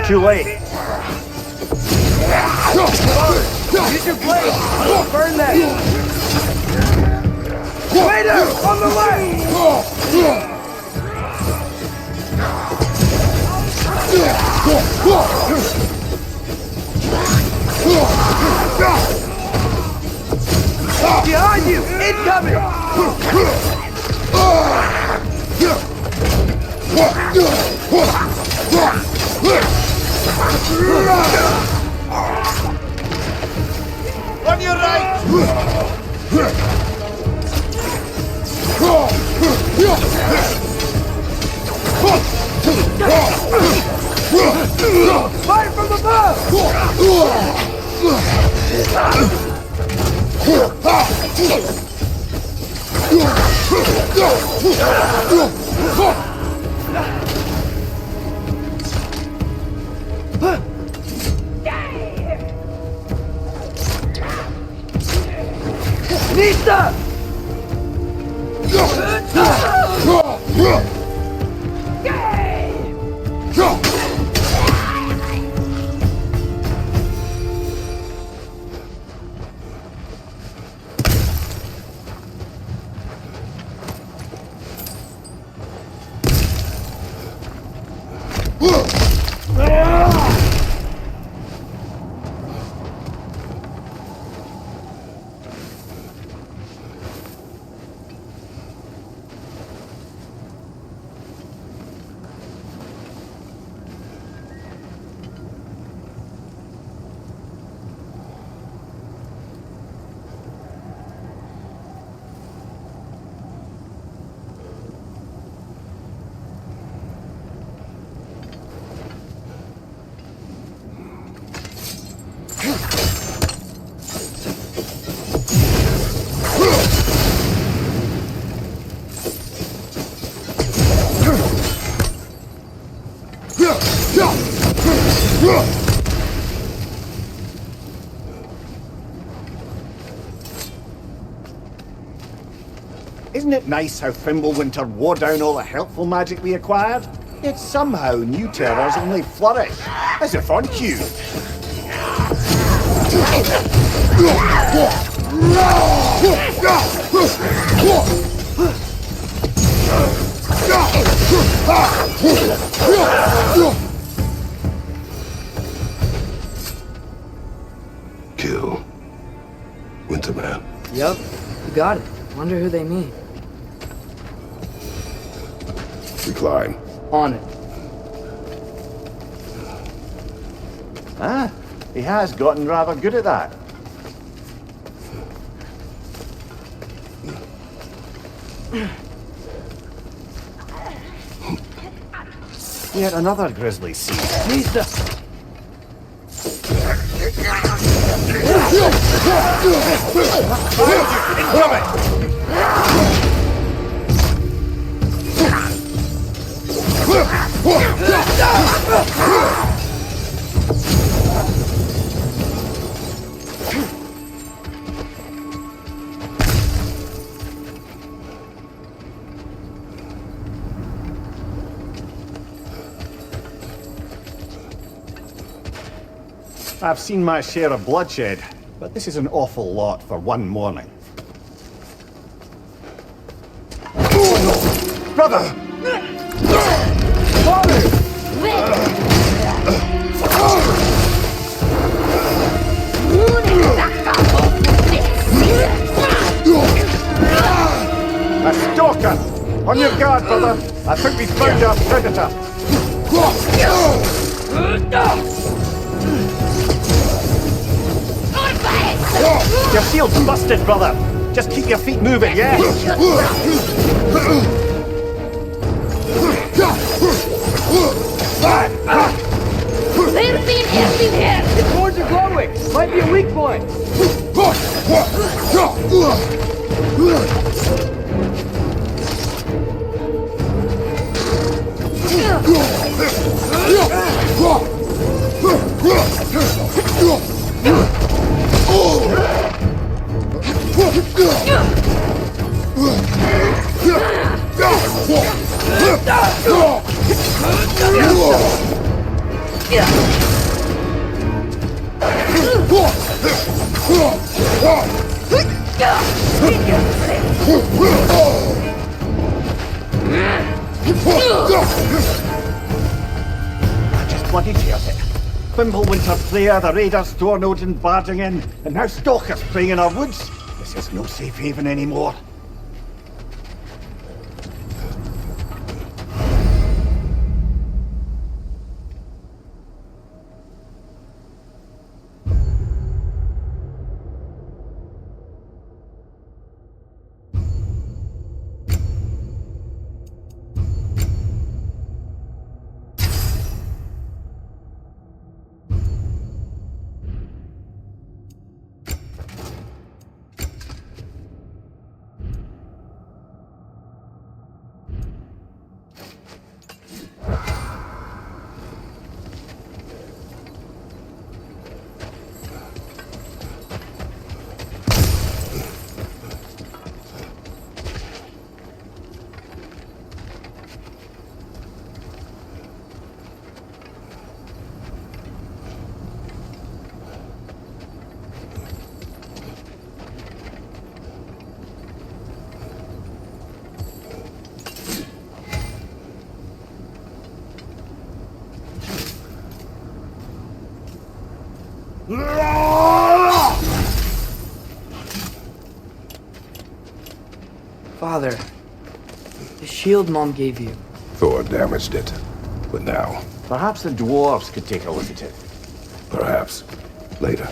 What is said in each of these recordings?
Too late. Use your blade! Burn that! Waiter! On the left! Behind you! Incoming! On your right! Fire from above! Nista! Isn't it nice how Fimbulwinter wore down all the helpful magic we acquired? Yet somehow new terrors only flourish, as if on cue. Kill Winterman. Yup, you got it. Wonder who they mean. We climb. On it. Ah, he has gotten rather good at that. Yet another grisly scene. Nista! I've seen my share of bloodshed, but this is an awful lot for one morning. Oh no! Brother! A stalker! On your guard, brother! I think we found our predator! Your shield's busted, brother! Just keep your feet moving, yeah? Its horns are glowing! Might be a weak point! I just bloody hears it. Fimbulwinter Player, the raiders storm Odin barging in, and now stalkers preying in our woods. This is no safe haven anymore. Father, the shield Mom gave you. Thor damaged it. But now, Perhaps the dwarves could take a look at it. perhaps, later.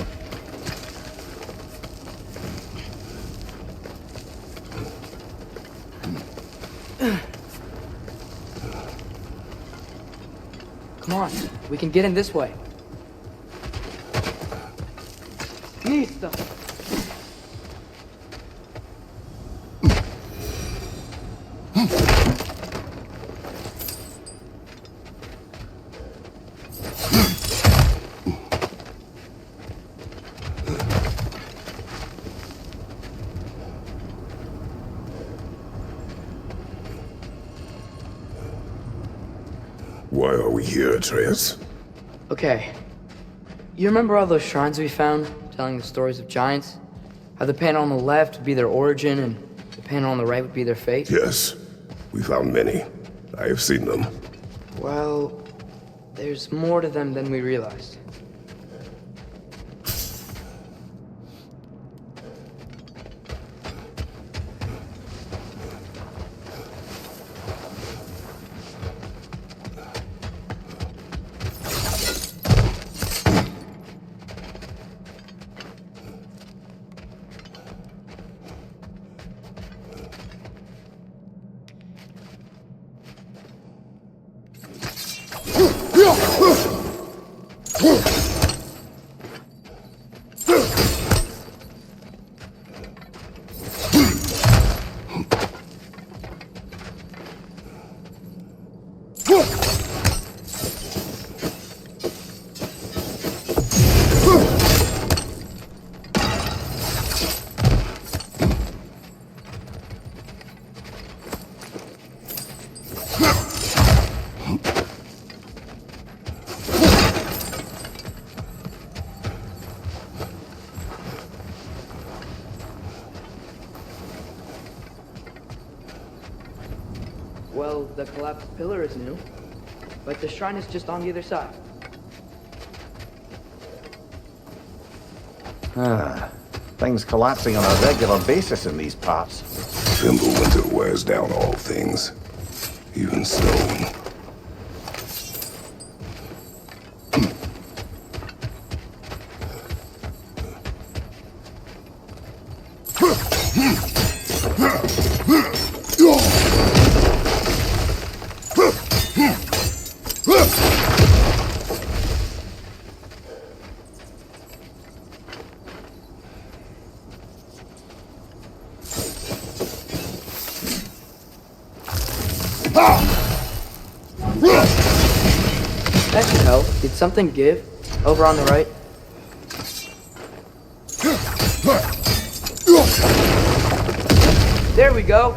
Come on, we can get in this way. Listo. Why are we here, Atreus? Okay. You remember all those shrines we found, telling the stories of giants? How the panel on the left would be their origin, and the panel on the right would be their fate? Yes. We found many. I have seen them. Well, there's more to them than we realized. Well, the collapsed pillar is new, but the shrine is just on the other side. Things collapsing on a regular basis in these parts. Fimbulwinter wears down all things, even stone. That should help. Did something give? Over on the right? There we go.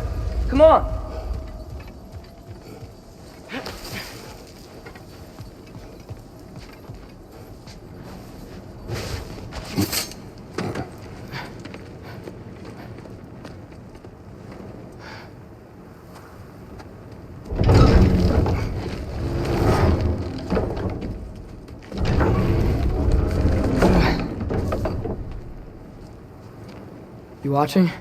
Come on. You watching?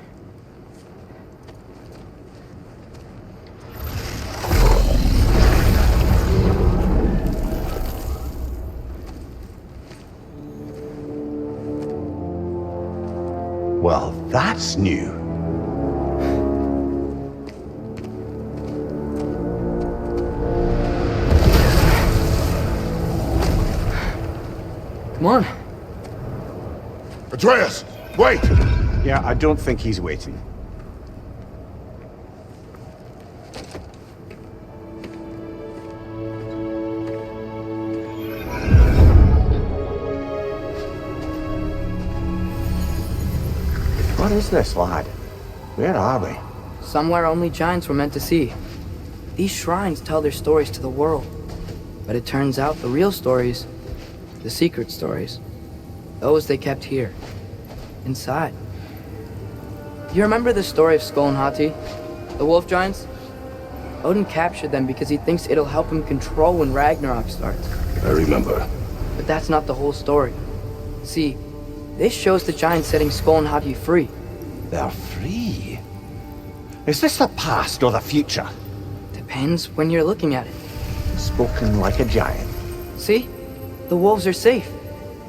Well, that's new. Come on. Atreus, wait! Yeah, I don't think he's waiting. What is this, lad? Where are we? Somewhere only giants were meant to see. These shrines tell their stories to the world. But it turns out the real stories, the secret stories, those they kept here, inside. You remember the story of Skull and Hati, the wolf giants? Odin captured them because he thinks it'll help him control when Ragnarok starts. I remember. But that's not the whole story. See, this shows the giants setting Skull and Hati free. They're free. Is this the past or the future? Depends when you're looking at it. Spoken like a giant. See? The wolves are safe.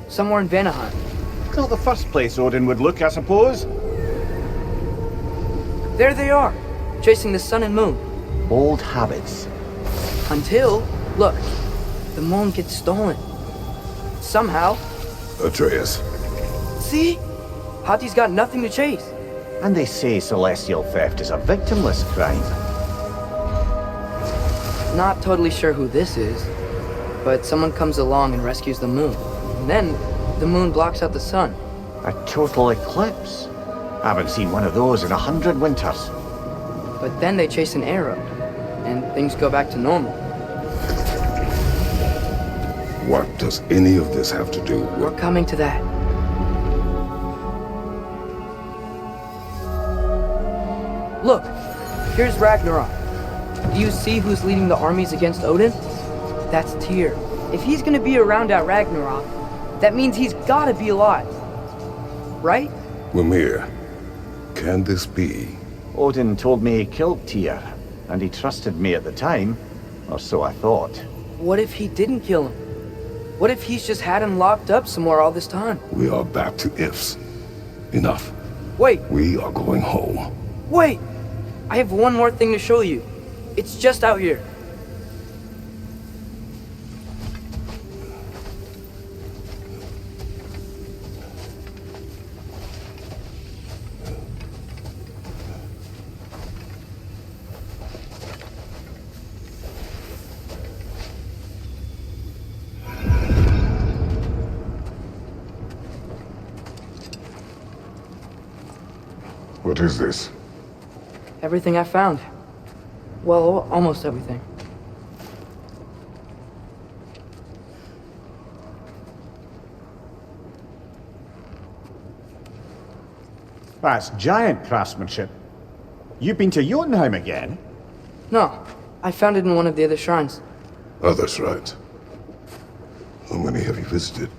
Somewhere in Vanaheim. Not the first place Odin would look, I suppose. There they are, chasing the sun and moon. Old habits. Until, look, the moon gets stolen. Somehow. Atreus. See? Hati's got nothing to chase. And they say celestial theft is a victimless crime. Not totally sure who this is, but someone comes along and rescues the moon. And then, the moon blocks out the sun. A total eclipse. Haven't seen one of those in 100 winters. But then they chase an arrow, and things go back to normal. What does any of this have to do We're with... coming to that. Look, here's Ragnarok. Do you see who's leading the armies against Odin? That's Tyr. If he's gonna be around at Ragnarok, that means he's gotta be alive. Right? Mimir, can this be? Odin told me he killed Tyr, and he trusted me at the time, or so I thought. What if he didn't kill him? What if he's just had him locked up somewhere all this time? We are back to ifs. Enough. Wait, We are going home. wait! I have one more thing to show you. It's just out here. What is this? Everything I found. Well, almost everything. That's giant craftsmanship. You've been to Jotunheim again? No, I found it in one of the other shrines. Others, right? How many have you visited?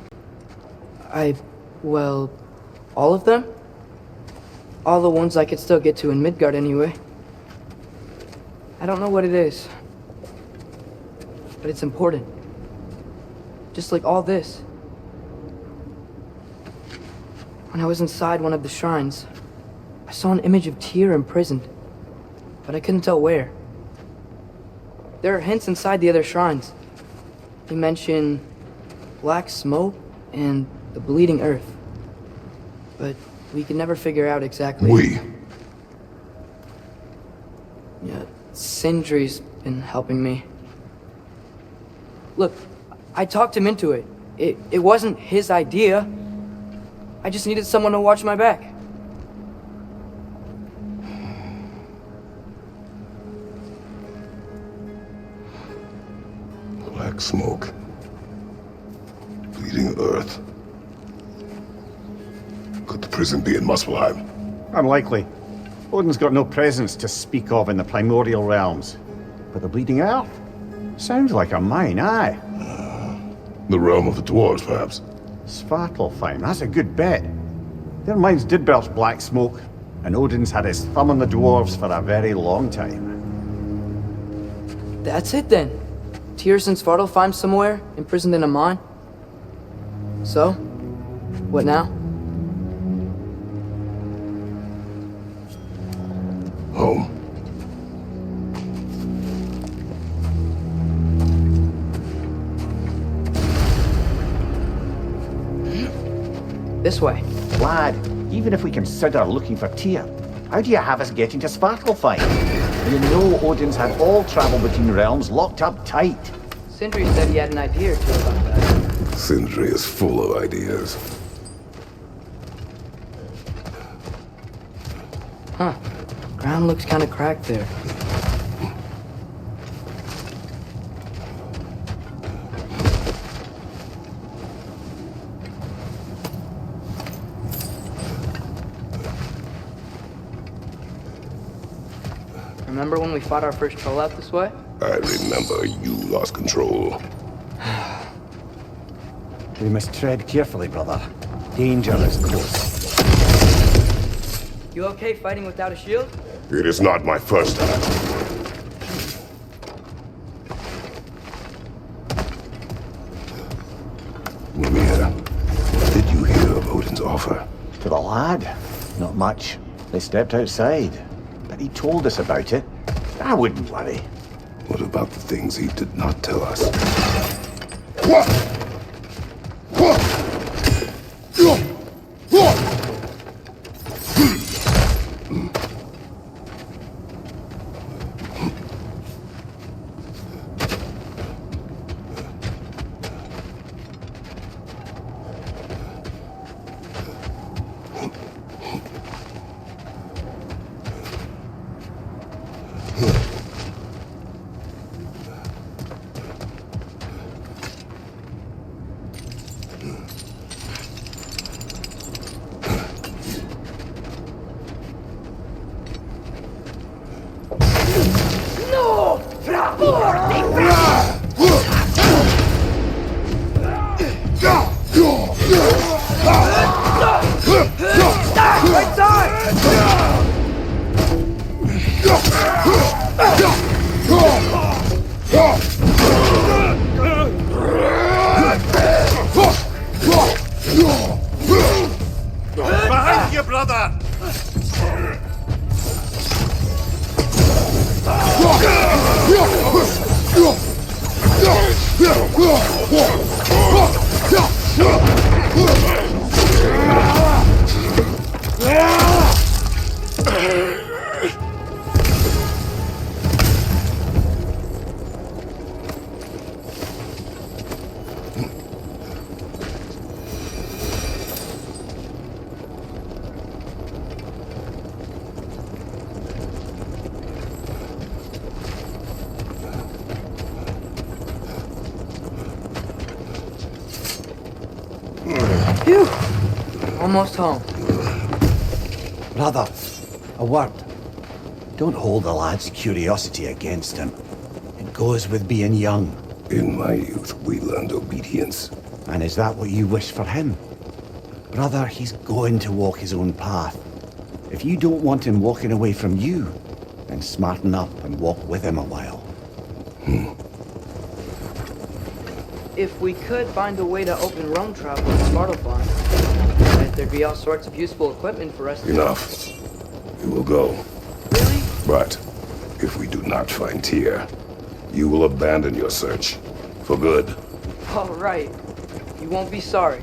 Well, all of them? All the ones I could still get to in Midgard anyway. I don't know what it is, but it's important. Just like all this. When I was inside one of the shrines, I saw an image of Tyr imprisoned, but I couldn't tell where. There are hints inside the other shrines. They mention black smoke and the bleeding earth, but we can never figure out exactly. Yeah, Sindri's been helping me. Look, I talked him into it. It wasn't his idea. I just needed someone to watch my back. Black smoke. Bleeding earth. Could the prison be in Muspelheim? Unlikely. Odin's got no presence to speak of in the primordial realms. But the Bleeding Earth? Sounds like a mine, aye. The realm of the dwarves, perhaps? Svartalfheim, that's a good bet. Their mines did burst black smoke, and Odin's had his thumb on the dwarves for a very long time. That's it then. Tears and Svartalfheim somewhere, imprisoned in a mine. So, what now? Home. This way. Lad, even if we consider looking for Tyr, how do you have us getting to Svartalfheim? You know Odin's had all travel between realms locked up tight. Sindri said he had an idea or two about that. Sindri is full of ideas. Huh. Ground looks kind of cracked there. Remember when we fought our first troll out this way? I remember you lost control. We must tread carefully, brother. Danger is close. You okay fighting without a shield? It is not my first time. Mimir, what did you hear of Odin's offer? To the lad? Not much. They stepped outside. But he told us about it. I wouldn't worry. What about the things he did not tell us? Behind you, brother! Phew! Almost home. Brother, a word. Don't hold the lad's curiosity against him. It goes with being young. In my youth, we learned obedience. And is that what you wish for him? Brother, he's going to walk his own path. If you don't want him walking away from you, then smarten up and walk with him a while. If we could find a way to open roam travel in Svartalfheim, bet there'd be all sorts of useful equipment for us to... Enough. We will go. Really? But if we do not find Tyr, you will abandon your search. For good. All right. You won't be sorry.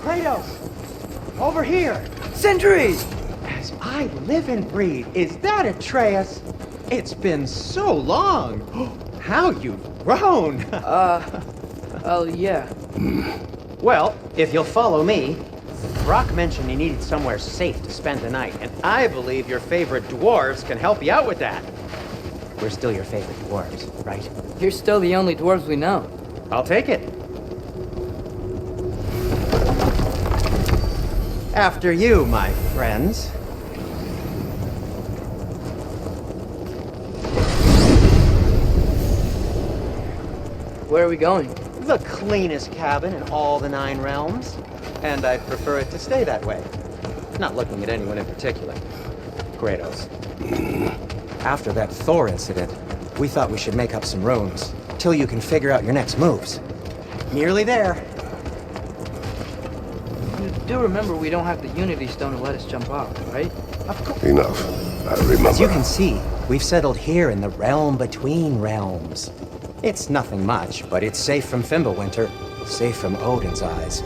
Kratos! Over here! Sentry! As I live and breathe, is that Atreus? It's been so long! How you've grown! Oh, yeah. Well, if you'll follow me, Brock mentioned he needed somewhere safe to spend the night, and I believe your favorite dwarves can help you out with that. We're still your favorite dwarves, right? You're still the only dwarves we know. I'll take it. After you, my friends. Where are we going? The cleanest cabin in all the 9 realms. And I prefer it to stay that way. Not looking at anyone in particular. Kratos. After that Thor incident, we thought we should make up some rooms, till you can figure out your next moves. Nearly there. You do remember we don't have the Unity Stone to let us jump off, right? Of course. Enough. I remember. As you can see, we've settled here in the realm between realms. It's nothing much, but it's safe from Fimbulwinter, safe from Odin's eyes.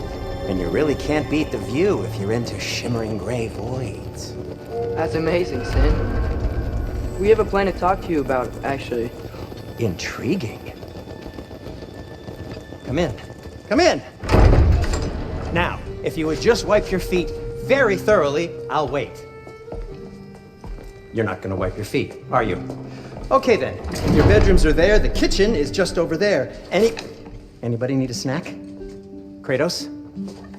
And you really can't beat the view if you're into shimmering gray voids. That's amazing, Sin. We have a plan to talk to you about, actually. Intriguing. Come in. Come in! Now, if you would just wipe your feet very thoroughly, I'll wait. You're not gonna wipe your feet, are you? Okay then. Your bedrooms are there, the kitchen is just over there. Anybody need a snack? Kratos?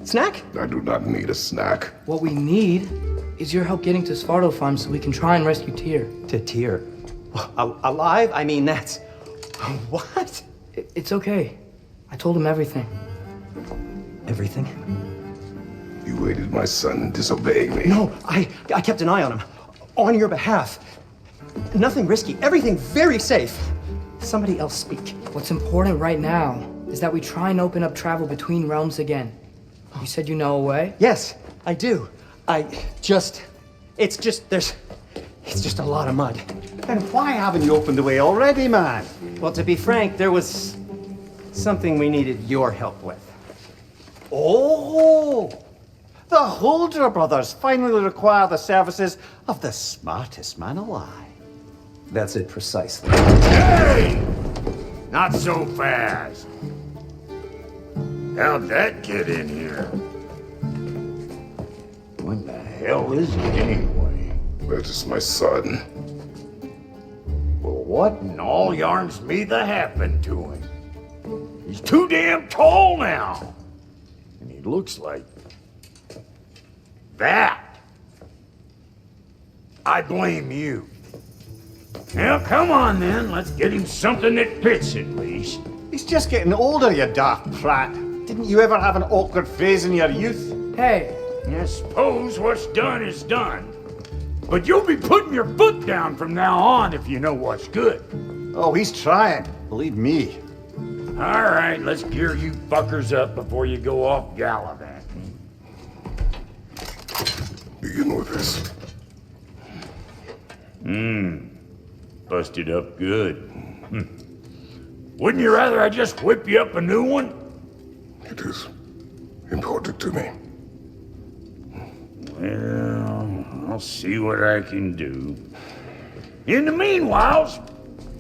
Snack? I do not need a snack. What we need is your help getting to Svartalfheim so we can try and rescue Tyr. To Tyr. Alive? I mean, that's... What? It's okay. I told him everything. Everything? You aided my son in disobeying me. No, I kept an eye on him. On your behalf. Nothing risky. Everything very safe. Somebody else speak. What's important right now is that we try and open up travel between realms again. You said you know a way? Yes, I do. It's just a lot of mud. Then why haven't you opened the way already, man? Well, to be frank, there was something we needed your help with. Oh! The Holder brothers finally require the services of the smartest man alive. That's it precisely. Hey! Not so fast. How'd that get in here? What the hell is it anyway? That is my son. Well, what in all yarns me that happened to him? He's too damn tall now. And he looks like... that. I blame you. Now, come on then. Let's get him something that fits at least. He's just getting older, you daft prat. Didn't you ever have an awkward phase in your youth? Hey, I suppose what's done is done. But you'll be putting your foot down from now on if you know what's good. Oh, he's trying. Believe me. All right, let's gear you fuckers up before you go off gallivanting. Begin with this. Busted up good. Wouldn't you rather I just whip you up a new one? It is important to me. Well, I'll see what I can do. In the meanwhile,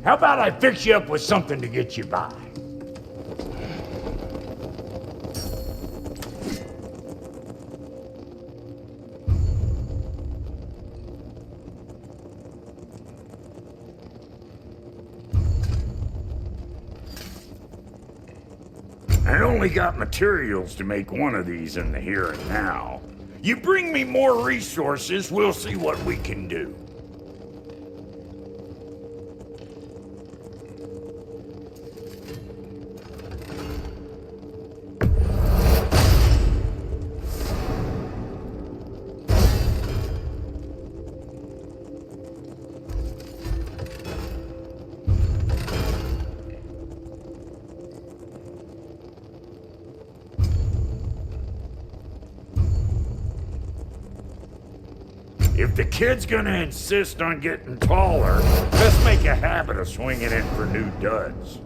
how about I fix you up with something to get you by? I only got materials to make one of these in the here and now. You bring me more resources, we'll see what we can do. If the kid's gonna insist on getting taller, let's make a habit of swinging in for new duds.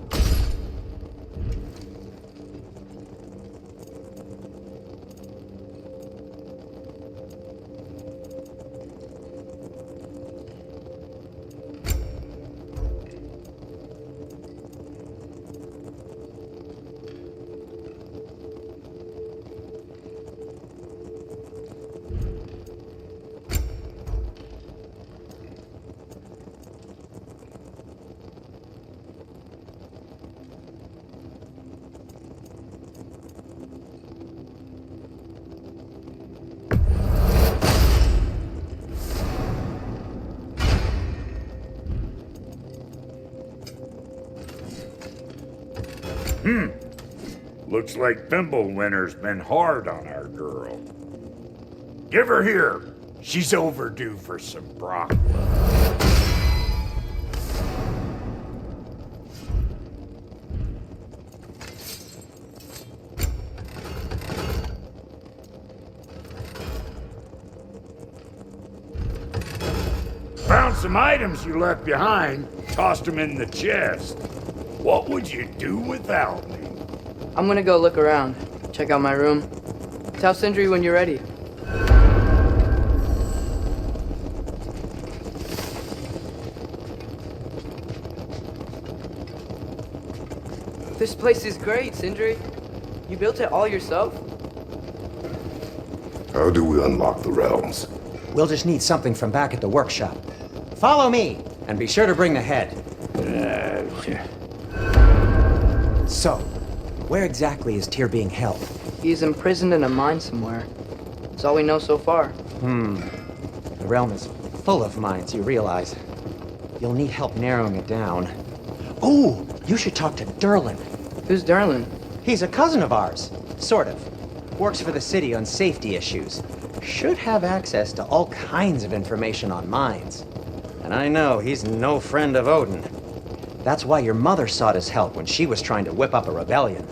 Looks like Thimblewinter's been hard on our girl. Give her here. She's overdue for some broccoli. Found some items you left behind, tossed them in the chest. What would you do without me? I'm gonna go look around, check out my room. Tell Sindri when you're ready. This place is great, Sindri. You built it all yourself? How do we unlock the realms? We'll just need something from back at the workshop. Follow me, and be sure to bring the head. So, where exactly is Tyr being held? He's imprisoned in a mine somewhere. That's all we know so far. The realm is full of mines, you realize. You'll need help narrowing it down. Oh, you should talk to Durlin. Who's Darlin? He's a cousin of ours, sort of. Works for the city on safety issues. Should have access to all kinds of information on mines. And I know he's no friend of Odin. That's why your mother sought his help when she was trying to whip up a rebellion.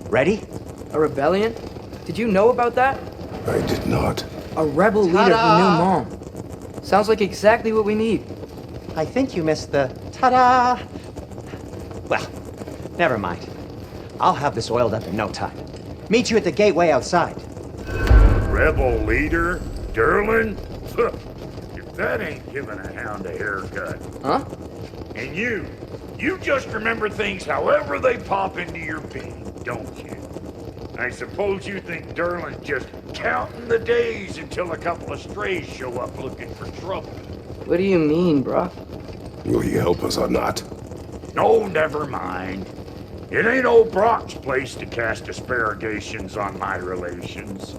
Ready? A rebellion? Did you know about that? I did not. A rebel leader who knew Mom. Sounds like exactly what we need. I think you missed the ta-da! Well, never mind. I'll have this oiled up in no time. Meet you at the gateway outside. Rebel leader? Durlin? If that ain't giving a hound a haircut. Huh? And you just remember things however they pop into your bean, don't you? I suppose you think Durlin's just counting the days until a couple of strays show up looking for trouble. What do you mean, bro? Will he help us or not? No, never mind. It ain't old Brock's place to cast aspersions on my relations.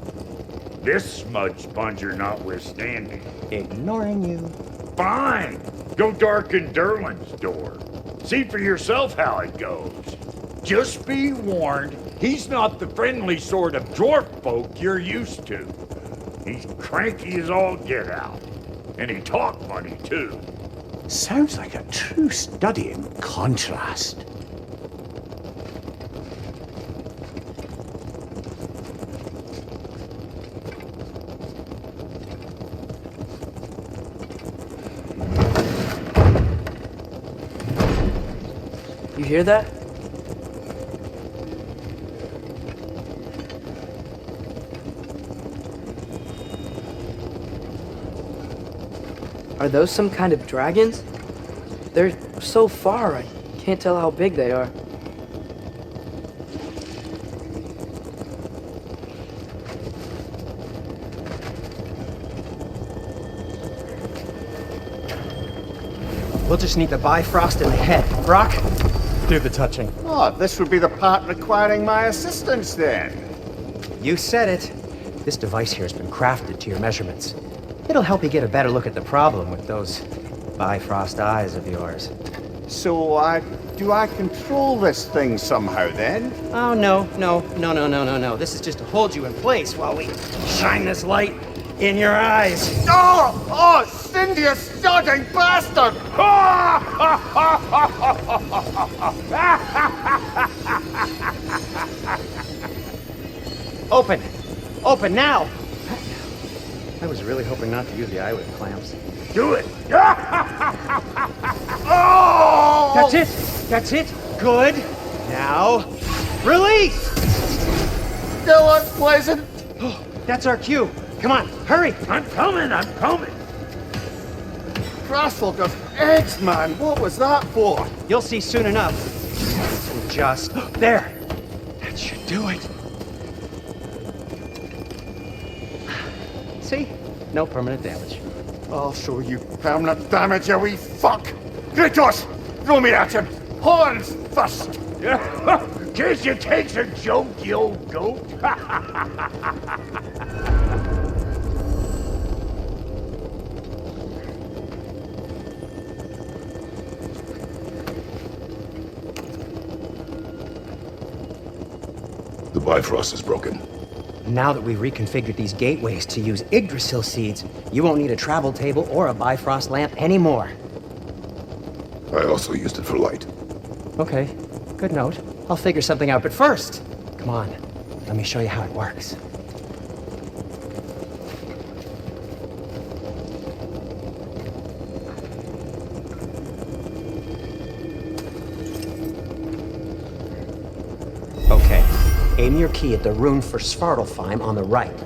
This smudge sponger notwithstanding. Ignoring you. Fine. Go darken Durlin's door. See for yourself how it goes. Just be warned, he's not the friendly sort of dwarf folk you're used to. He's cranky as all get out. And he talk funny, too. Sounds like a true study in contrast. You hear that? Are those some kind of dragons? They're so far, I can't tell how big they are. We'll just need the Bifrost in the head. Brock, do the touching. Oh, this would be the part requiring my assistance then. You said it. This device here has been crafted to your measurements. It'll help you get a better look at the problem with those Bifrost eyes of yours. So, do I control this thing somehow then? Oh, no. This is just to hold you in place while we shine this light in your eyes. Oh, Cindy, you sodding bastard! Open! Open now! I was really hoping not to use the eyelid clamps. Do it! Oh! That's it! That's it! Good! Now, release! Still unpleasant. That's our cue. Come on, hurry! I'm coming! Crashful of eggs, man. What was that for? You'll see soon enough. Just there. That should do it. See? No permanent damage. I'll show you permanent damage, you wee fuck. Kratos, throw me at him. Horns first. Guess you takes a joke, you old goat. Bifrost is broken. Now that we've reconfigured these gateways to use Yggdrasil seeds, you won't need a travel table or a Bifrost lamp anymore. I also used it for light. Okay, good note. I'll figure something out, but first, come on, let me show you how it works. Okay, aim your key at the rune for Svartalfheim on the right,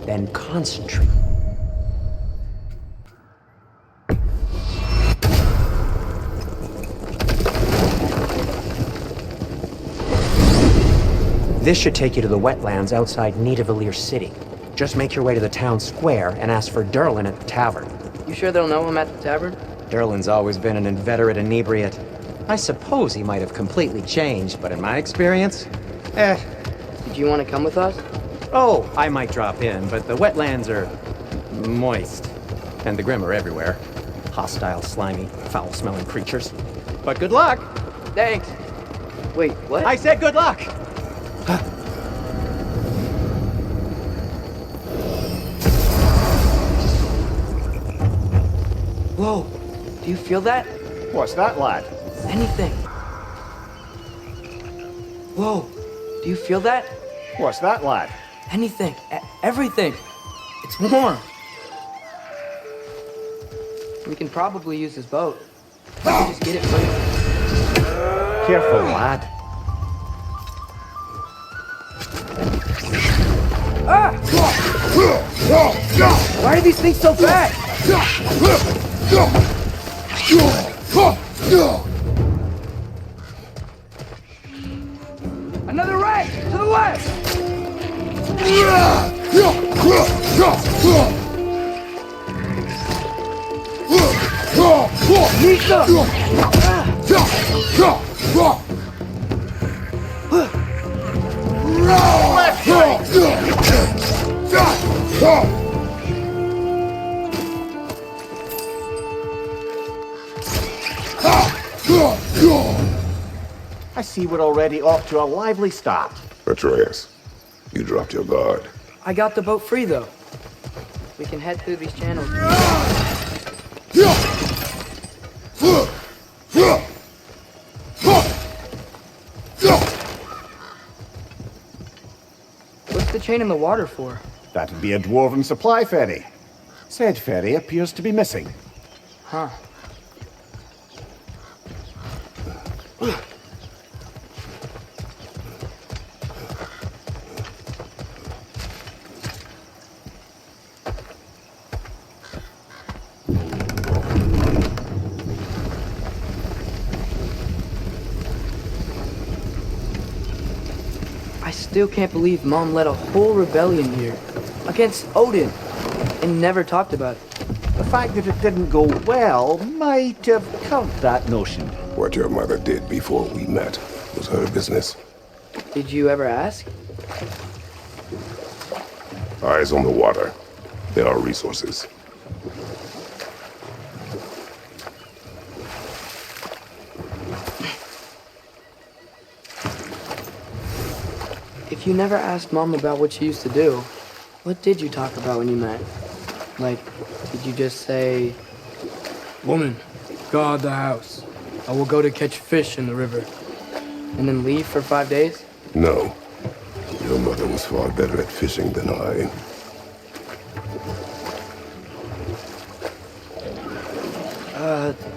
then concentrate. This should take you to the wetlands outside Nidavellir City. Just make your way to the town square and ask for Durlin at the tavern. You sure they'll know him at the tavern? Durlin's always been an inveterate inebriate. I suppose he might have completely changed, but in my experience, Did you want to come with us? Oh, I might drop in, but the wetlands are moist. And the Grim are everywhere. Hostile, slimy, foul-smelling creatures. But good luck! Thanks. Wait, what? I said good luck! Whoa, do you feel that? What's that, lad? Anything. Whoa, do you feel that? What's that, lad? Anything. Everything. It's warm. We can probably use this boat. We can just get it moving. Careful, lad. Why are these things so bad? Another wreck! To the west! I see we're already off to a lively start. Atreus, you dropped your guard. I got the boat free, though. We can head through these channels. What's the chain in the water for? That'd be a dwarven supply ferry. Said ferry appears to be missing. Huh. I still can't believe Mom led a whole rebellion here against Odin and never talked about it. The fact that it didn't go well might have curbed that notion. What your mother did before we met was her business. Did you ever ask? Eyes on the water. There are resources. If you never asked Mom about what she used to do, what did you talk about when you met? Like, did you just say, "Woman, guard the house. I will go to catch fish in the river," and then leave for 5 days? No. Your mother was far better at fishing than I.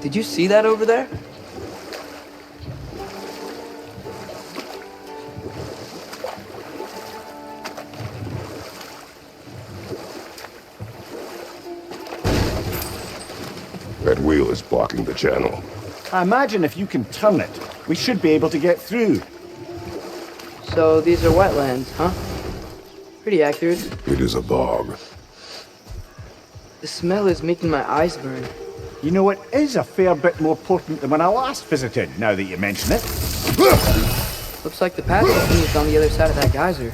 Did you see that over there? That wheel is blocking the channel. I imagine if you can turn it, we should be able to get through. So these are wetlands, huh? Pretty accurate. It is a bog. The smell is making my eyes burn. You know, it is a fair bit more potent than when I last visited, now that you mention it. Looks like the path continues on the other side of that geyser.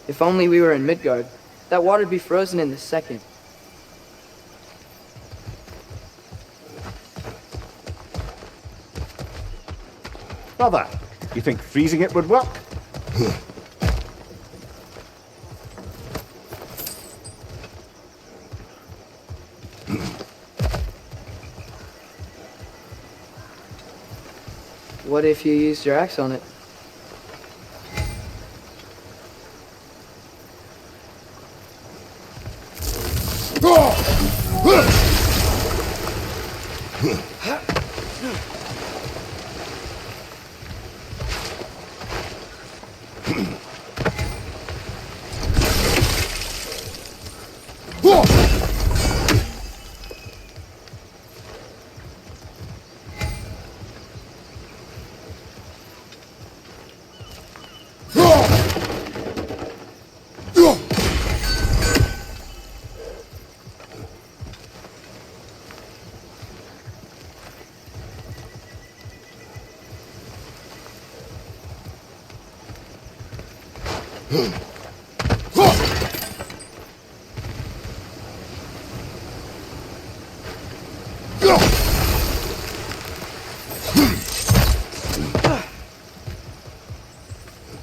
If only we were in Midgard, that water'd be frozen in a second. Brother, you think freezing it would work? What if you used your axe on it?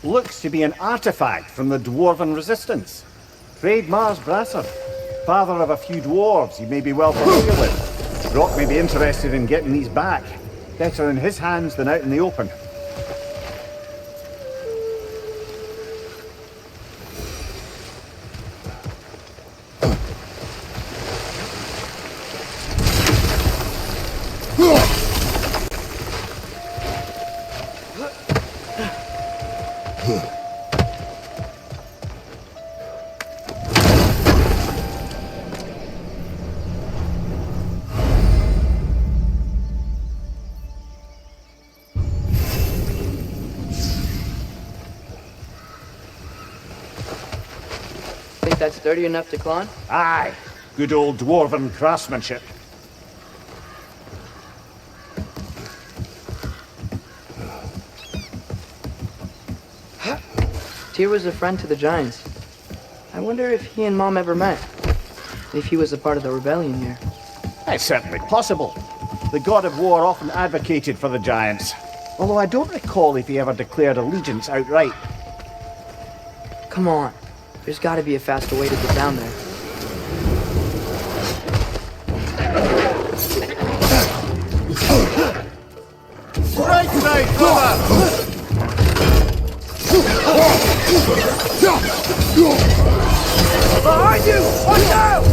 Looks to be an artifact from the Dwarven Resistance. Trade Mars Brasser, father of a few dwarves you may be well familiar with. Brock may be interested in getting these back. Better in his hands than out in the open. Think that's sturdy enough to climb? Aye, good old Dwarven craftsmanship. Tyr was a friend to the Giants. I wonder if he and Mom ever met. If he was a part of the rebellion here. It's certainly possible. The God of War often advocated for the Giants, although I don't recall if he ever declared allegiance outright. Come on. There's gotta be a faster way to get down there. Right side, cover! Behind you! Watch out!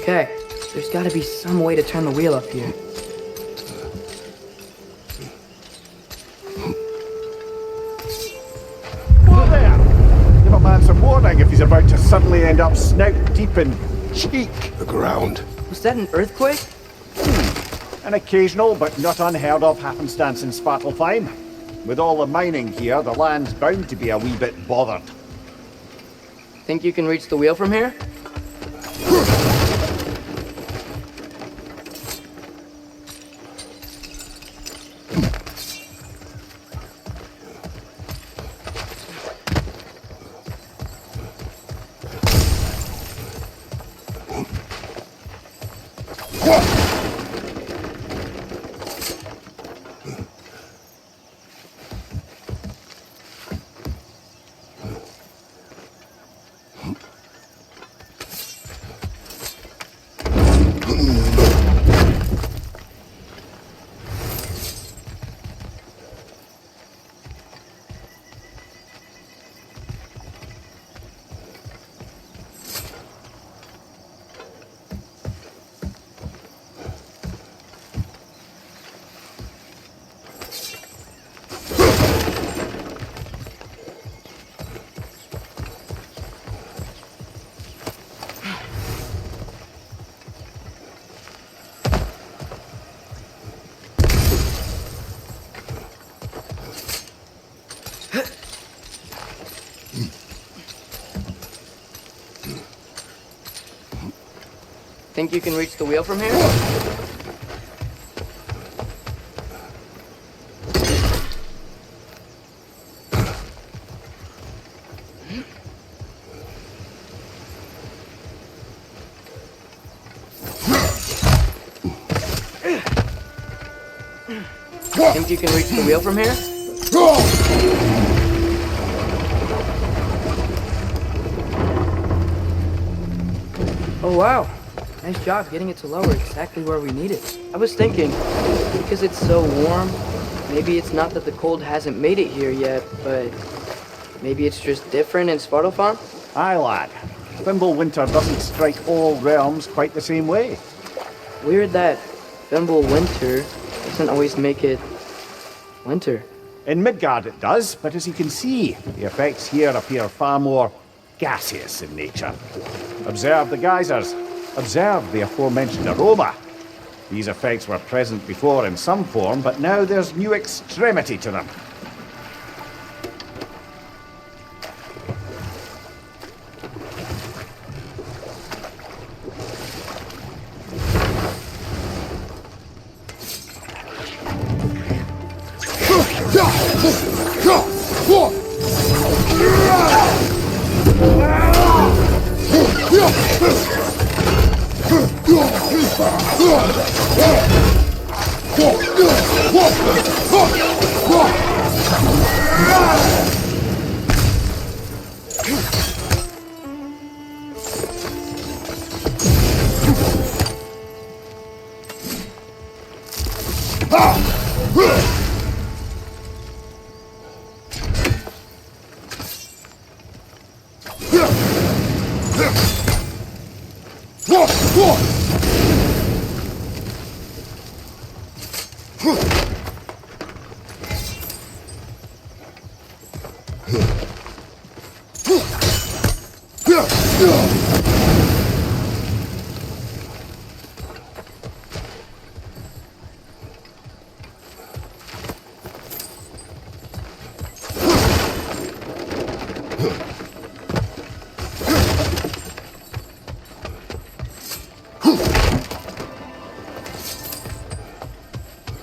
Okay, there's gotta be some way to turn the wheel up here. Whoa there! Give a man some warning if he's about to suddenly end up snout deep in cheek. The ground. Was that an earthquake? An occasional but not unheard of happenstance in Svartalfheim. With all the mining here, the land's bound to be a wee bit bothered. Think you can reach the wheel from here? Think you can reach the wheel from here? Think you can reach the wheel from here? Oh wow, nice job getting it to lower exactly where we need it. I was thinking, because it's so warm, maybe it's not that the cold hasn't made it here yet, but maybe it's just different in Svartalfheim? Aye, lad. Thimble winter doesn't strike all realms quite the same way. Weird that Thimble winter doesn't always make it winter. In Midgard it does, but as you can see, the effects here appear far more gaseous in nature. Observe the geysers. Observe the aforementioned aroma. These effects were present before in some form, but now there's new extremity to them.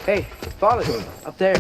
Hey, father, up there.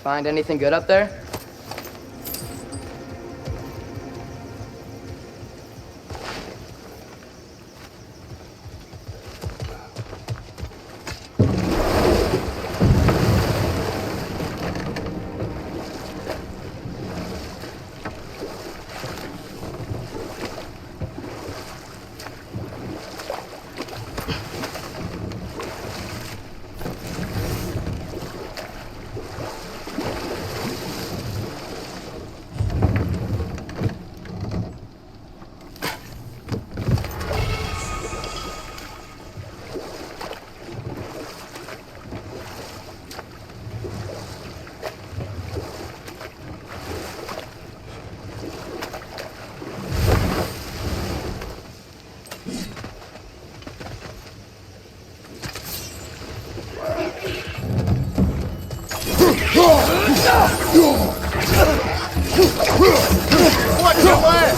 Find anything good up there? What's your plan?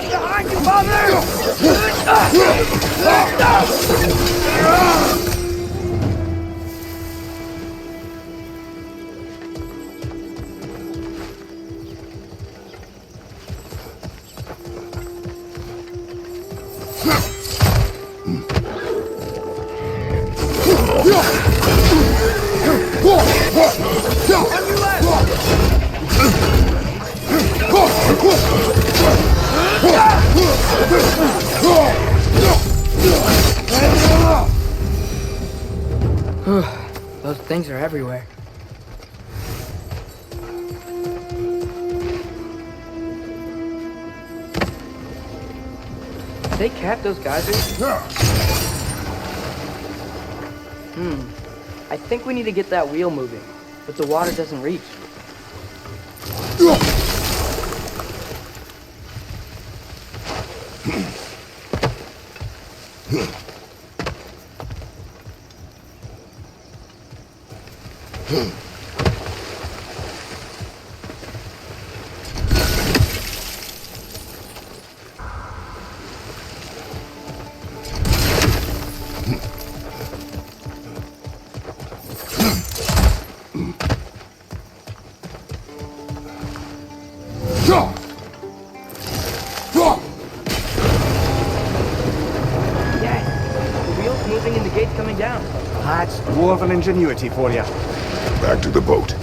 Behind you, father! Those things are everywhere. Did they cap those geysers? I think we need to get that wheel moving, but the water doesn't reach. That's dwarven ingenuity for you. Back to the boat.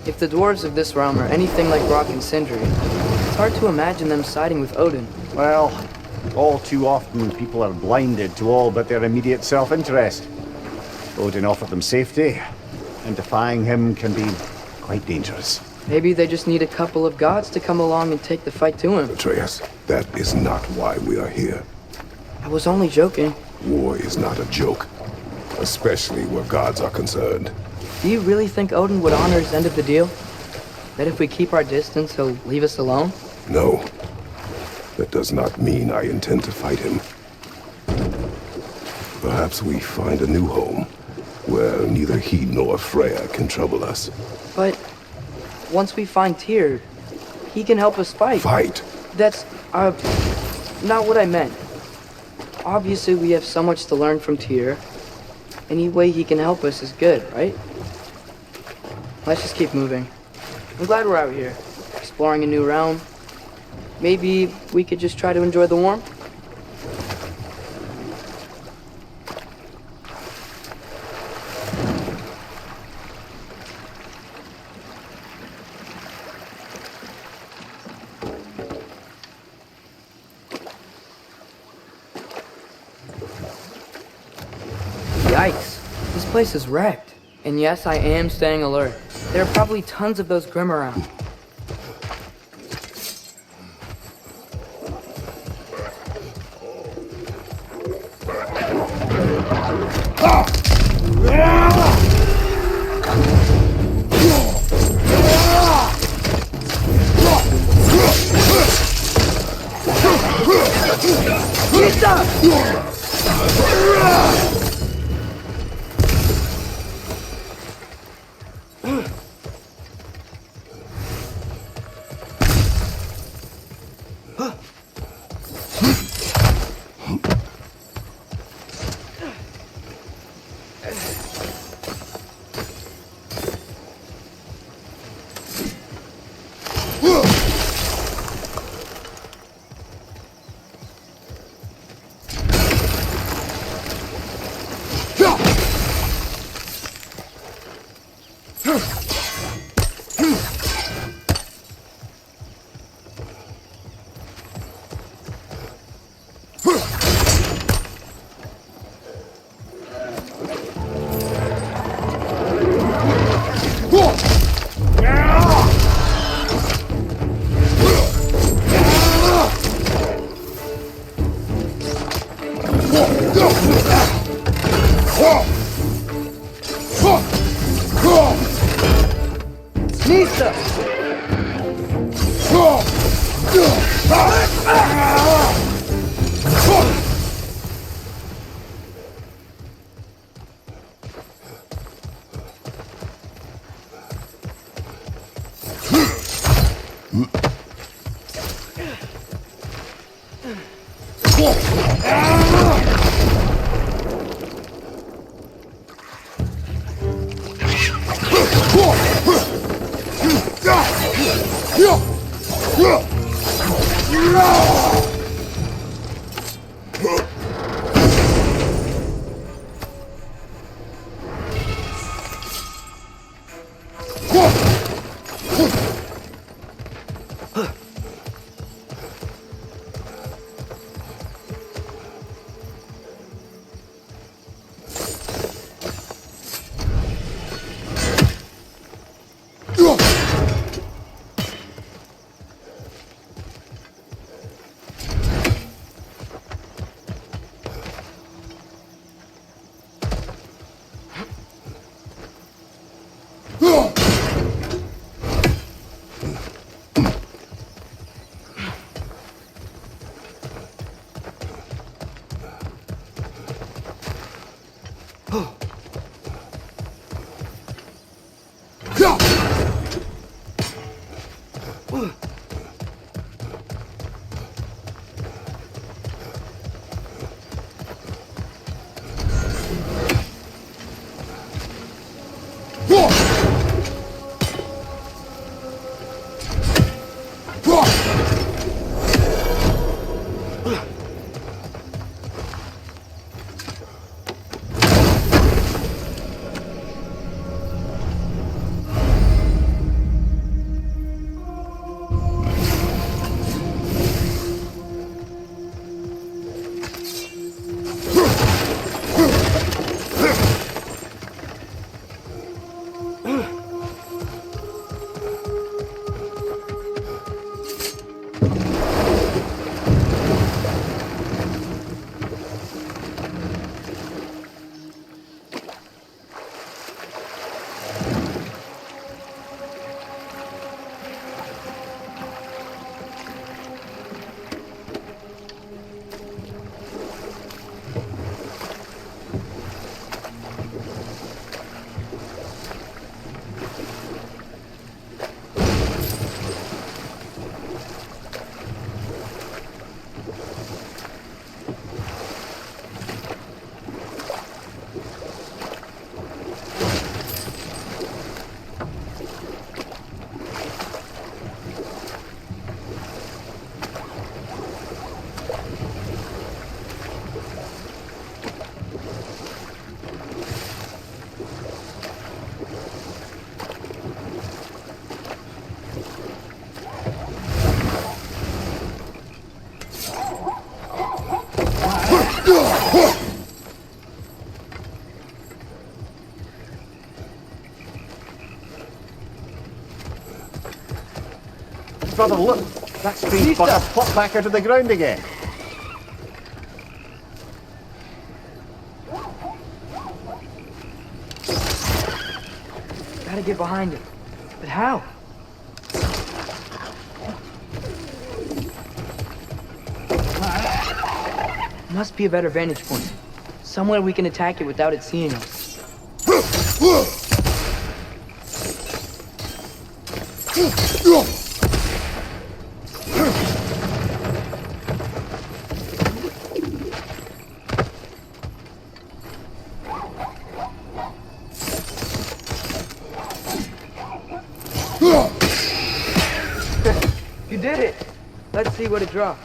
If the dwarves of this realm are anything like Rock and Sindri, it's hard to imagine them siding with Odin. Well, all too often people are blinded to all but their immediate self-interest. Odin offered them safety, and defying him can be quite dangerous. Maybe they just need a couple of gods to come along and take the fight to him. Atreus, that is not why we are here. I was only joking. War is not a joke, especially where gods are concerned. Do you really think Odin would honor his end of the deal? That if we keep our distance, he'll leave us alone? No. That does not mean I intend to fight him. Perhaps we find a new home, where neither he nor Freya can trouble us. But once we find Tyr, he can help us fight. Fight? That's, not what I meant. Obviously, we have so much to learn from Tyr. Any way he can help us is good, right? Let's just keep moving. I'm glad we're out here, exploring a new realm. Maybe we could just try to enjoy the warmth? Yikes. This place is wrecked. And yes, I am staying alert. There are probably tons of those Grim around. Brother, look! That strange bugger popped back out of the ground again. Gotta get behind him. But how? Must be a better vantage point. Somewhere we can attack it without it seeing us. You did it! Let's see what it dropped.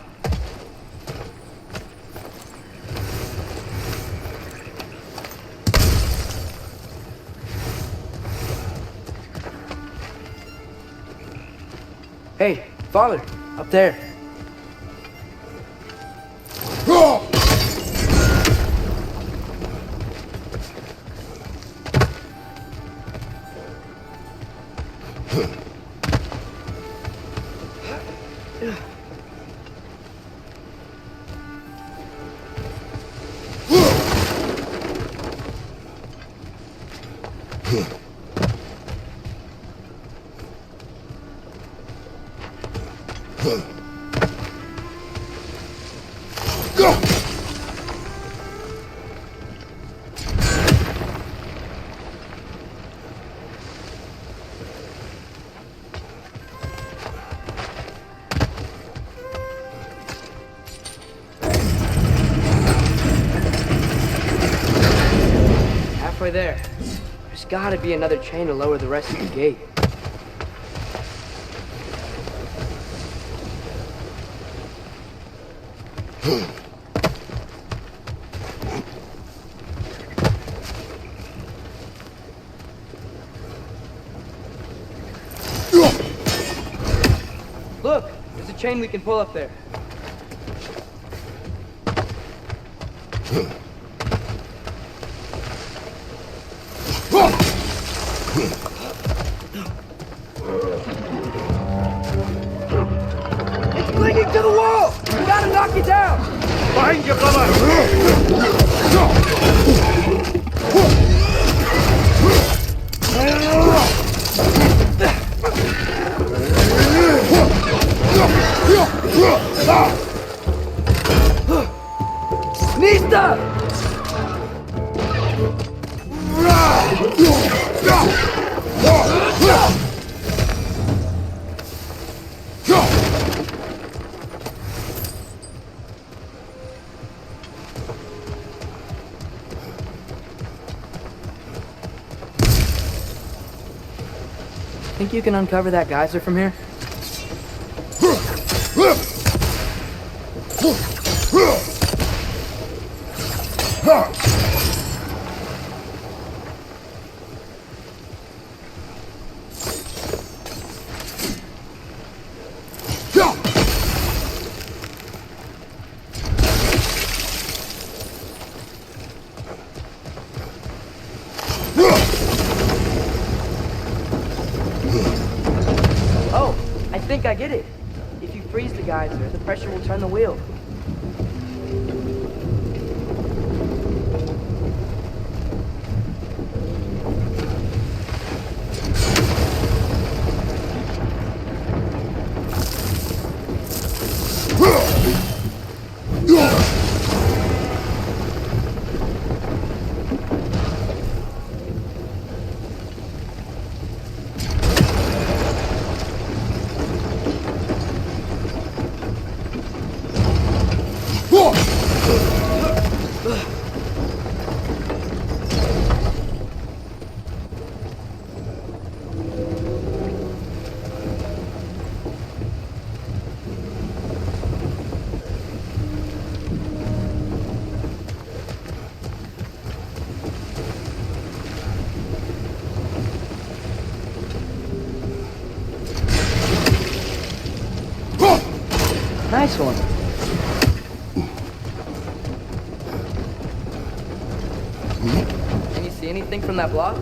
Hey, Father, up there. Halfway there. There's gotta be another chain to lower the rest of the gate. Look, there's a chain we can pull up there. It's clinging to the wall! We gotta knock it down! Behind you, brother! Nista! Think you can uncover that geyser from here? Oh, I think I get it. If you freeze the geyser, the pressure will turn the wheel. Nice one. Can you see anything from that block?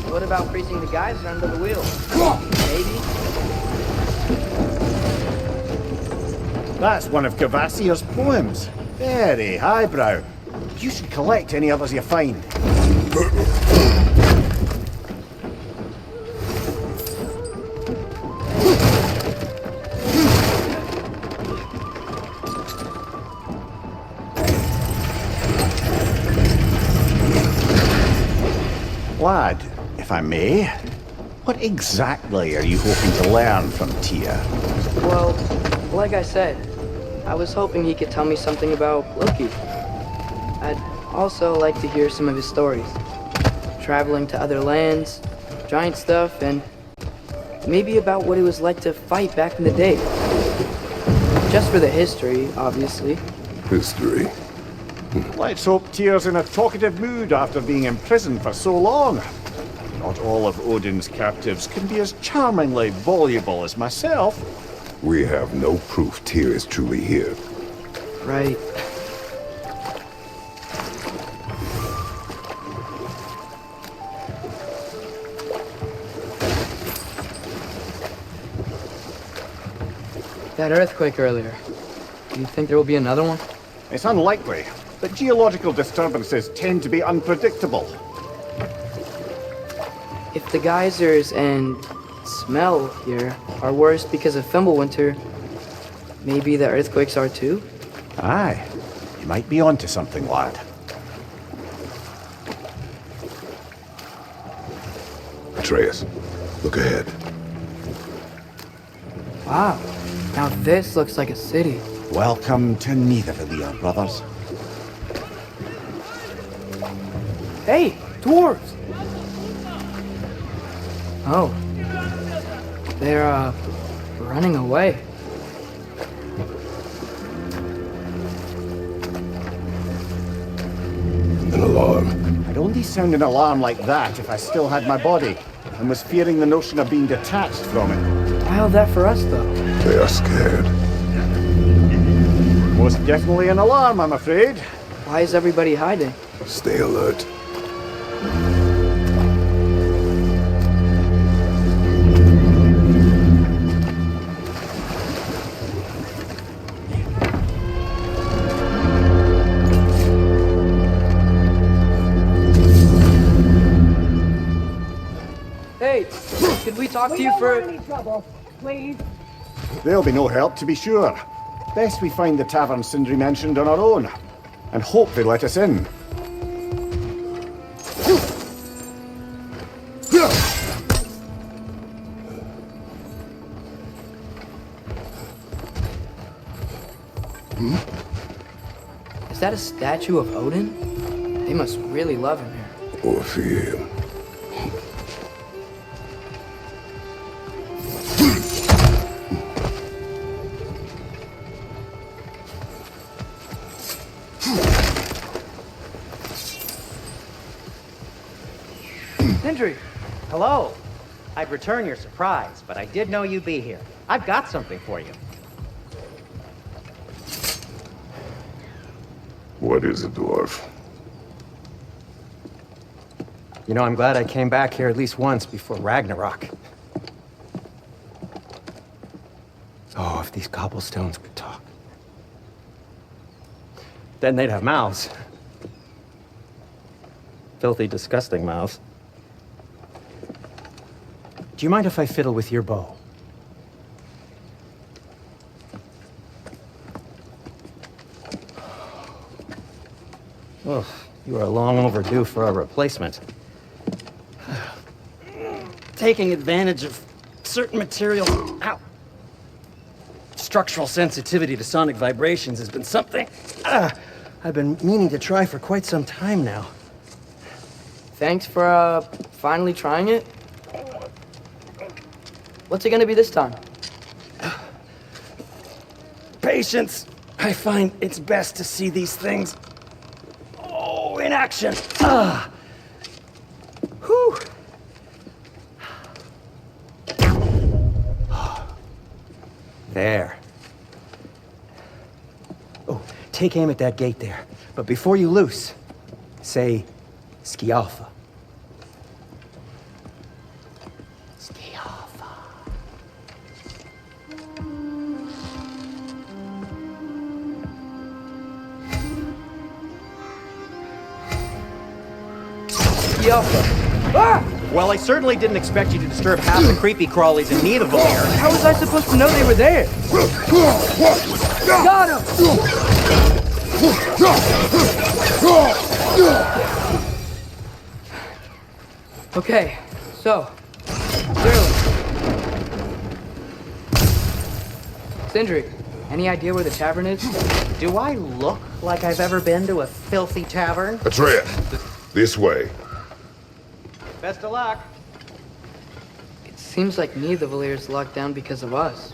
What about freezing the geyser under the wheel? Maybe? That's one of Gavassier's poems. Very highbrow. You should collect any others you find. Lad, if I may, what exactly are you hoping to learn from Tyr? Well, like I said, I was hoping he could tell me something about Loki. I'd also like to hear some of his stories. Traveling to other lands, giant stuff, and maybe about what it was like to fight back in the day. Just for the history, obviously. History. Let's hope Tyr's in a talkative mood after being imprisoned for so long. Not all of Odin's captives can be as charmingly voluble as myself. We have no proof Tyr is truly here. Right. That earthquake earlier. Do you think there will be another one? It's unlikely, but geological disturbances tend to be unpredictable. If the geysers and smell here are worse because of Fimbulwinter, maybe the earthquakes are too? Aye, you might be onto something, lad. Atreus, look ahead. Wow. Now this looks like a city. Welcome to Nidavellir, brothers. Hey, dwarves! Oh. They're, running away. An alarm. I'd only sound an alarm like that if I still had my body, and was fearing the notion of being detached from it. Why all that for us, though? They are scared. Most definitely an alarm, I'm afraid. Why is everybody hiding? Stay alert. Hey, could we talk to you for... any trouble, please. There'll be no help, to be sure. Best we find the tavern Sindri mentioned on our own, and hope they let us in. Is that a statue of Odin? They must really love him here. Or fear him. Sindri! Hello. I'd return your surprise, but I did know you'd be here. I've got something for you. What is it, dwarf? You know, I'm glad I came back here at least once before Ragnarok. Oh, if these cobblestones could talk. Then they'd have mouths. Filthy, disgusting mouths. Do you mind if I fiddle with your bow? Oh, you are long overdue for a replacement. Taking advantage of certain materials. Ow. Structural sensitivity to sonic vibrations has been something I've been meaning to try for quite some time now. Thanks for, finally trying it. What's it gonna be this time? Patience. I find it's best to see these things, in action. Whew. There. Oh, take aim at that gate there. But before you loose, say, Skialfa. Skialfa. Ah! Well, I certainly didn't expect you to disturb half the creepy crawlies in Nidavellir. How was I supposed to know they were there? Got him! Okay, so, Sindri, any idea where the tavern is? Do I look like I've ever been to a filthy tavern? Atreus, this way. Best of luck. It seems like Nidavellir is locked down because of us.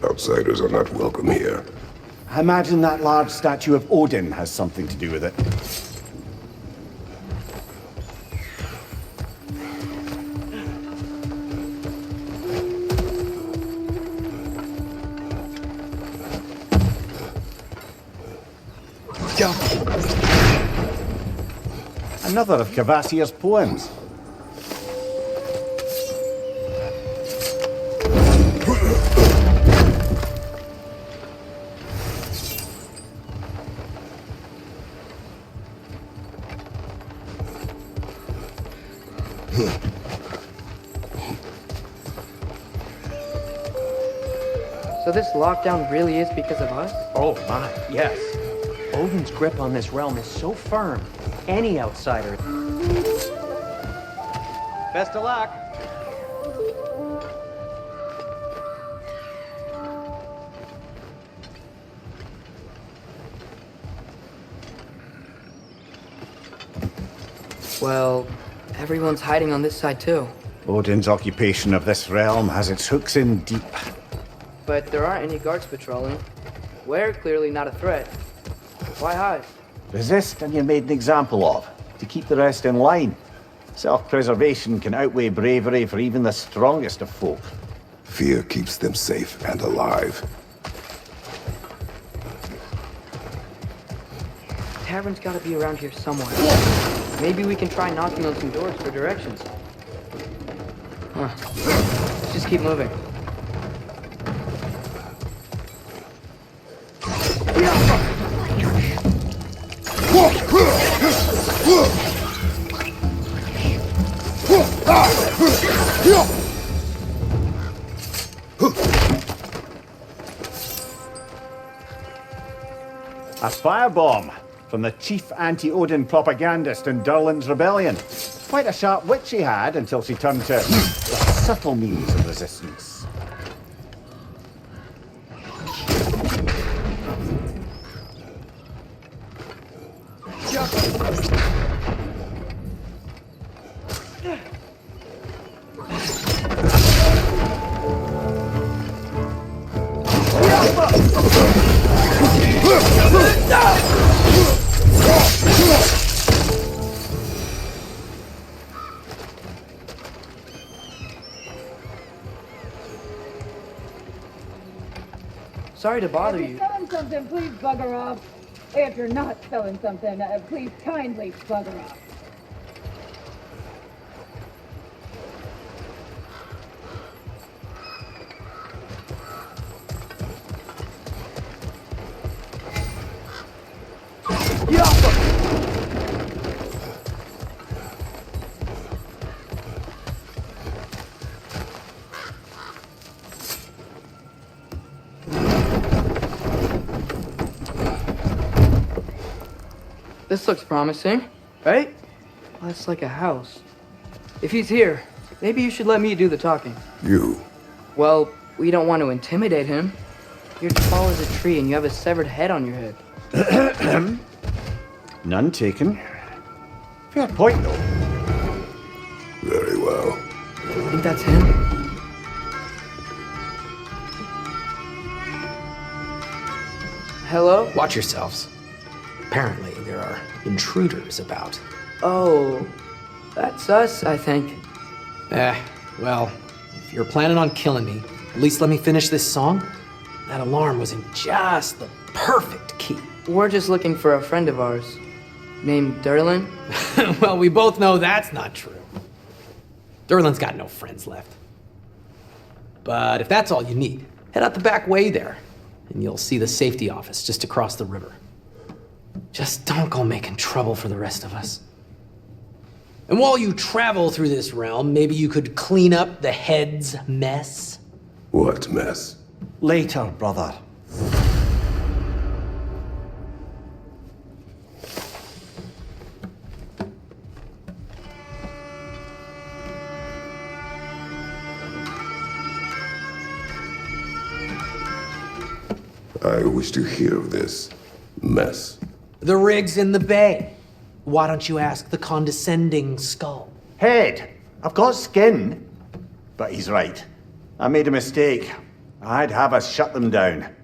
Outsiders are not welcome here. I imagine that large statue of Odin has something to do with it. Another of Kvasir's poems. So this lockdown really is because of us? Oh my, yes. Odin's grip on this realm is so firm, any outsider... Best of luck. Well, everyone's hiding on this side too. Odin's occupation of this realm has its hooks in deep. But there aren't any guards patrolling. We're clearly not a threat. Why hide? Resist and you're made an example of, to keep the rest in line. Self-preservation can outweigh bravery for even the strongest of folk. Fear keeps them safe and alive. Tavern's gotta be around here somewhere. Maybe we can try knocking on some doors for directions. Huh. Let's just keep moving. A firebomb from the chief anti-Odin propagandist in Durlin's rebellion. Quite a sharp wit she had until she turned to the subtle means of resistance. Sorry to bother If you. you're selling something, please bugger off. If you're not selling something, please kindly bugger off. This looks promising, right? Well, that's like a house. If he's here, maybe you should let me do the talking. You. Well, we don't want to intimidate him. You're tall as a tree and you have a severed head on your head. None taken. Fair point, though. Very well. I think that's him. Hello? Watch yourselves. Apparently, there are intruders about. Oh, that's us, I think. Well, if you're planning on killing me, at least let me finish this song. That alarm was in just the perfect key. We're just looking for a friend of ours named Durlin. Well, we both know that's not true. Durlin's got no friends left. But if that's all you need, head out the back way there, and you'll see the safety office just across the river. Just don't go making trouble for the rest of us. And while you travel through this realm, maybe you could clean up the head's mess? What mess? Later, brother. I wish to hear of this mess. The rig's in the bay. Why don't you ask the condescending skull? Head. I've got skin. But he's right. I made a mistake. I'd have us shut them down.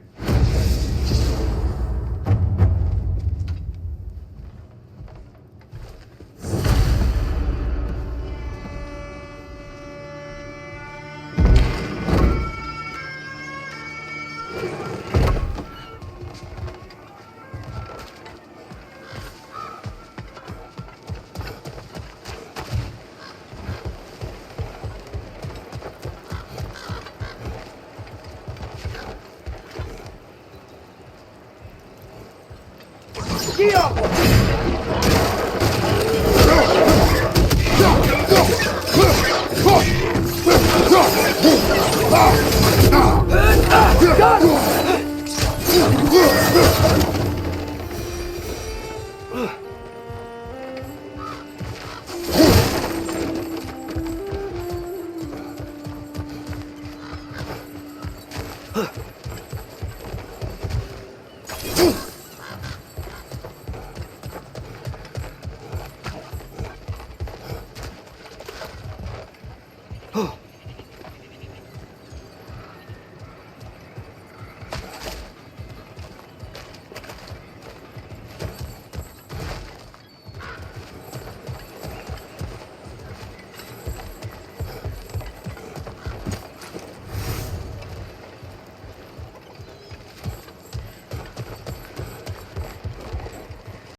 Oh.